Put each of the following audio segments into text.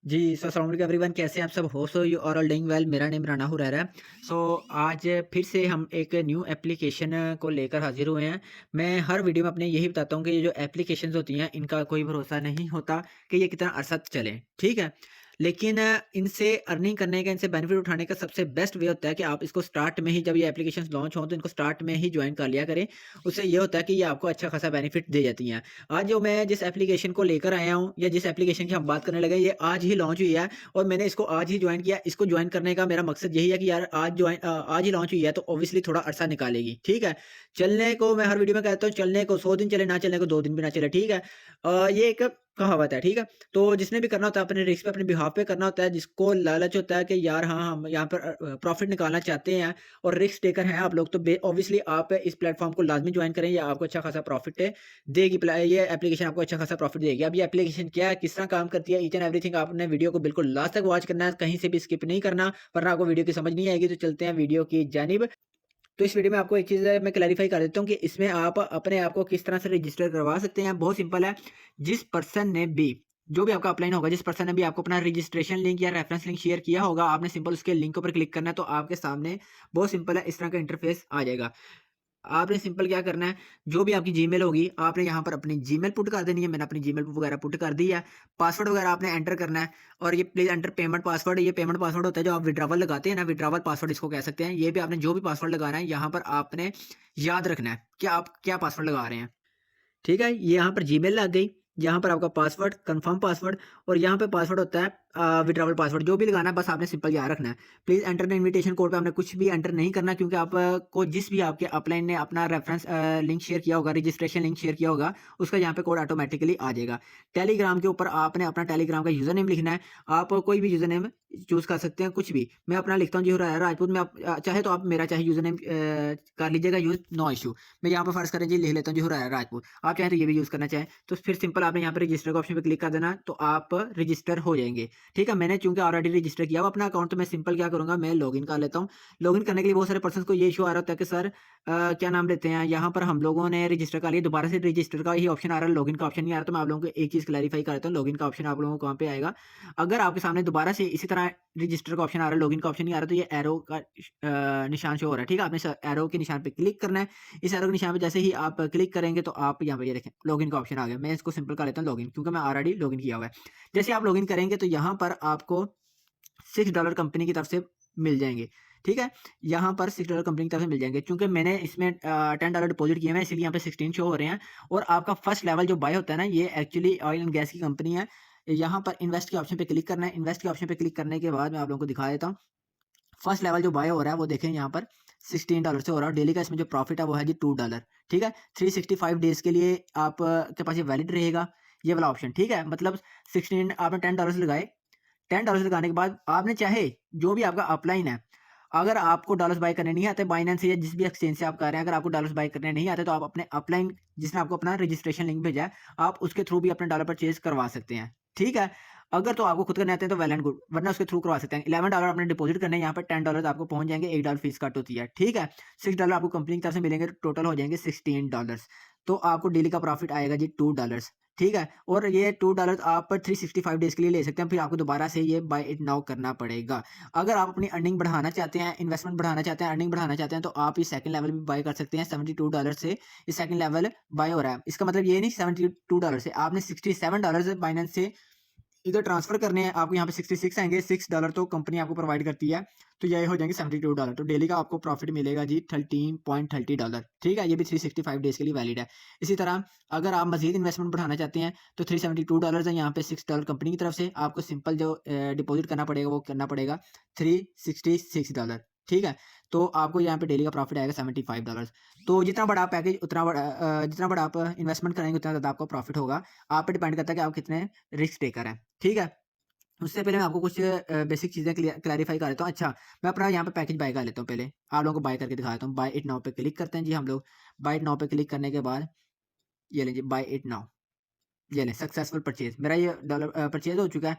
जी, सो अस्सलाम वालेकुम एवरीवन, कैसे हैं आप सब? Hope so you are all doing well. मेरा नेम राना हुरैरा है। सो आज फिर से हम एक न्यू एप्लीकेशन को लेकर हाज़िर हुए हैं। मैं हर वीडियो में अपने यही बताता हूँ कि ये जो एप्लीकेशंस होती हैं, इनका कोई भरोसा नहीं होता कि ये कितना अरसा तक चलें, ठीक है? लेकिन इनसे अर्निंग करने का, इनसे बेनिफिट उठाने का सबसे बेस्ट वे होता है कि आप इसको स्टार्ट में ही, जब ये एप्लीकेशंस लॉन्च हों, तो इनको स्टार्ट में ही जॉइन कर लिया करें। उससे ये होता है कि ये आपको अच्छा खासा बेनिफिट दे जाती हैं। आज जो मैं जिस एप्लीकेशन को लेकर आया हूँ, या जिस एप्लीकेशन की हम बात करने लगे, ये आज ही लॉन्च हुई है और मैंने इसको आज ही जॉइन किया। इसको जॉइन करने का मेरा मकसद यही है कि यार आज ही लॉन्च हुई है, तो ऑब्वियसली थोड़ा अरसा निकालेगी, ठीक है? चलने को मैं हर वीडियो में कहता हूँ, चलने को 100 दिन चले, ना चलने को 2 दिन भी ना चले, ठीक है? ये एक कहावत है, ठीक है? तो जिसने भी करना होता है अपने रिस्क पे, अपने बिहाफ पे करना होता है, जिसको लालच होता है कि यार हाँ, हम यहाँ पर प्रॉफिट निकालना चाहते हैं और रिस्क टेकर हैं आप लोग, तो ऑब्वियसली आप इस प्लेटफॉर्म को लाजमी जॉइन करें, या आपको अच्छा खासा प्रॉफिट देगी। ये एप्लीकेशन आपको अच्छा खासा प्रॉफिट देगी। अब ये एप्लीकेशन क्या है, किस तरह काम करती है, ईच एंड एवरीथिंग आपने वीडियो को बिल्कुल लास्ट तक वॉच करना है, कहीं से भी स्किप नहीं करना, वरना आपको वीडियो की समझ नहीं आएगी। तो चलते हैं वीडियो की जानिब। तो इस वीडियो में आपको एक चीज़ मैं क्लैरिफाई कर देता हूँ कि इसमें आप अपने आप को किस तरह से रजिस्टर करवा सकते हैं। बहुत सिंपल है। जिस पर्सन ने भी, जो भी आपका अपलाइन होगा, जिस पर्सन ने भी आपको अपना रजिस्ट्रेशन लिंक या रेफरेंस लिंक शेयर किया होगा, आपने सिंपल उसके लिंक पर क्लिक करना है, तो आपके सामने बहुत सिंपल है, इस तरह का इंटरफेस आ जाएगा। आपने सिंपल क्या करना है, जो भी आपकी जीमेल होगी, आपने यहाँ पर अपनी जीमेल पुट कर देनी है। मैंने अपनी जीमेल वगैरह पुट कर दी है। पासवर्ड वगैरह आपने एंटर करना है, और ये प्लीज़ एंटर पेमेंट पासवर्ड। ये पेमेंट पासवर्ड होता है जो आप विड्रॉवल लगाते हैं ना, विड्रॉवल पासवर्ड इसको कह सकते हैं। ये भी आपने जो भी पासवर्ड लगाना है, यहाँ पर आपने याद रखना है कि आप क्या पासवर्ड लगा रहे हैं। ठीक है? ये यहाँ पर जीमेल लग गई, यहाँ पर आपका पासवर्ड, कन्फर्म पासवर्ड, और यहाँ पे पासवर्ड होता है विथड्रॉवल पासवर्ड। जो भी लगाना है, बस आपने सिंपल याद रखना है। Please enter the invitation code पे आपने कुछ भी एंटर नहीं करना, क्योंकि आप को जिस भी आपके अपलाइन ने अपना रेफरेंस लिंक शेयर किया होगा, रजिस्ट्रेशन लिंक शेयर किया होगा, उसका यहाँ पे कोड ऑटोमेटिकली आ जाएगा। टेलीग्राम के ऊपर आपने अपना टेलीग्राम का यूज़र नेम लिखना है। आप कोई भी यूज़र नेम चूज़ कर सकते हैं, कुछ भी। मैं अपना लिखता हूँ जी राजपूत। मैं चाहे तो आप मेरा चाहे यूज़र नेम कर लीजिएगा यूज़, नो इश्यू। मैं यहाँ पर फ़र्ज़ करें जी लिख लेता हूँ जी राजपूत। आप चाहें तो ये भी यूज़ करना चाहें, तो फिर सिंपल आपने यहाँ पे रजिस्टर के ऑप्शन पे क्लिक कर देना, तो आप रजिस्टर हो जाएँगे। ठीक है? मैंने चूँकि ऑलरेडी रजिस्टर किया हुआ अपना अकाउंट, तो मैं सिंपल क्या करूँगा, मैं लॉगिन कर लेता हूँ। लॉगिन करने के लिए बहुत सारे पर्सन्स को ये इश्यू आ रहा होता है कि सर क्या नाम लेते हैं, यहाँ पर हम लोगों ने रजिस्टर कर लिया, दोबारा से रजिस्टर का ही ऑप्शन आ रहा है, लॉगिन का ऑप्शन नहीं आ रहा। तो मैं आप लोगों को एक चीज़ क्लैरिफ़ाई कर देता हूँ, लॉगिन का ऑप्शन आप लोगों को कहाँ पे आएगा। अगर आपके सामने दोबारा से इसी तरह रजिस्टर का ऑप्शन आ रहा है, लॉगिन का ऑप्शन नहीं आ रहा, तो ये एरो का निशान शो हो रहा है, ठीक है? आपने एरो के निशान पे क्लिक करना है। इस एरो के निशान पे जैसे ही आप क्लिक करेंगे, तो आप यहाँ पे ये देखें लॉगिन का ऑप्शन आ गया। मैं इसको सिंपल कर लेता हूँ लॉगिन, क्योंकि मैं ऑलरेडी लॉगिन किया हुआ है। जैसे आप लॉगिन करेंगे, तो यहाँ पर आपको $6 कंपनी की तरफ से मिल जाएँगे, ठीक है? यहाँ पर $6 कंपनी की तरफ से मिल जाएँगे। चूँकि मैंने इसमें $10 डिपॉज़िट किए हुए हैं, इसलिए यहाँ पे 16 शो हो रहे हैं। और आपका फर्स्ट लेवल जो बाय होता है ना, ये एक्चुअली ऑयल एंड गैस की कंपनी है। यहाँ पर इन्वेस्ट के ऑप्शन पे क्लिक करना है। इन्वेस्ट के ऑप्शन पे क्लिक करने के बाद मैं आप लोगों को दिखा देता हूँ। फर्स्ट लेवल जो बाय हो रहा है, वो देखें यहाँ पर $16 से हो रहा है, और डेली का इसमें जो प्रॉफिट है वो है जी $2, ठीक है? 365 डेज़ के लिए आप के पास ये वैलिड रहेगा, ये वाला ऑप्शन, ठीक है? मतलब 16 आपने $10 लगाए। $10 लगाने के बाद आपने चाहे जो भी आपका अपलाइन है, अगर आपको डॉलर्स बाय करने नहीं आते, बाइनेंस से या जिस भी एक्सचेंज से आप कर रहे हैं, अगर आपको डॉलर्स बाय करने नहीं आते, तो आप अपने अपलाइन, जिसने आपको अपना रजिस्ट्रेशन लिंक भेजा है, आप उसके थ्रू भी अपने डॉलर परचेज़ करवा सकते हैं, ठीक है? अगर तो आपको खुद करने आते हैं, तो वेल एंड गुड, वरना उसके थ्रू करवा सकते हैं। $11 आपने डिपॉज़िट करने हैं, यहाँ पर $10 आपको पहुँच जाएँगे, $1 फीस कट होती है, ठीक है? $6 आपको कंपनी की तरफ से मिलेंगे, तो टोटल हो जाएँगे $16। तो आपको डेली का प्रॉफिट आएगा जी $2, ठीक है? और ये $2 आप 365 डेज़ के लिए ले सकते हैं, फिर आपको दोबारा से ये बाय इट नाउ करना पड़ेगा। अगर आप अपनी अर्निंग बढ़ाना चाहते हैं, इन्वेस्टमेंट बढ़ाना चाहते हैं, अर्निंग बढ़ाना चाहते हैं, तो आप ये सेकंड लेवल भी बाय कर सकते हैं। $72 से ये सेकंड लेवल बाय हो रहा है। इसका मतलब ये नहीं $72 से, आपने $67 से बाइनेंस से इधर ट्रांसफ़र करने हैं, आपको यहाँ पे 66 आएँगे, $6 तो कंपनी आपको प्रोवाइड करती है, तो ये हो जाएँगे $72। तो डेली का आपको प्रॉफिट मिलेगा जी $13.30, ठीक है? ये भी 365 डेज़ के लिए वैलिड है। इसी तरह अगर आप मज़ीद इन्वेस्टमेंट बढ़ाना चाहते हैं, तो $372 है, यहाँ पे $6 कंपनी की तरफ से, आपको सिंपल जो डिपॉज़िट करना पड़ेगा, वो करना पड़ेगा $366, ठीक है? तो आपको यहाँ पे डेली का प्रॉफिट आएगा $75। तो जितना बड़ा पैकेज, उतना बड़ा जितना बड़ा आप इन्वेस्टमेंट करेंगे, उतना ज़्यादा आपको प्रॉफिट होगा। आप पे डिपेंड करता है कि आप कितने रिस्क टेकर हैं, ठीक है? उससे पहले मैं आपको कुछ बेसिक चीज़ें क्लैरिफ़ाई कर देता हूँ। अच्छा, मैं अपना यहाँ पे पैकेज बाय कर लेता हूँ पहले। आप लोगों को बाय करके दिखा देता हूँ। बाय इट नाउ पे क्लिक करते हैं जी हम लोग। बाय इट नाउ पे क्लिक करने के बाद ये लीजिए बाय इट नाउ। ये लें सक्सेसफुल परचेज़। मेरा ये परचेज़ हो चुका है,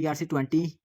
TRC20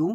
2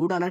$2.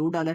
$2.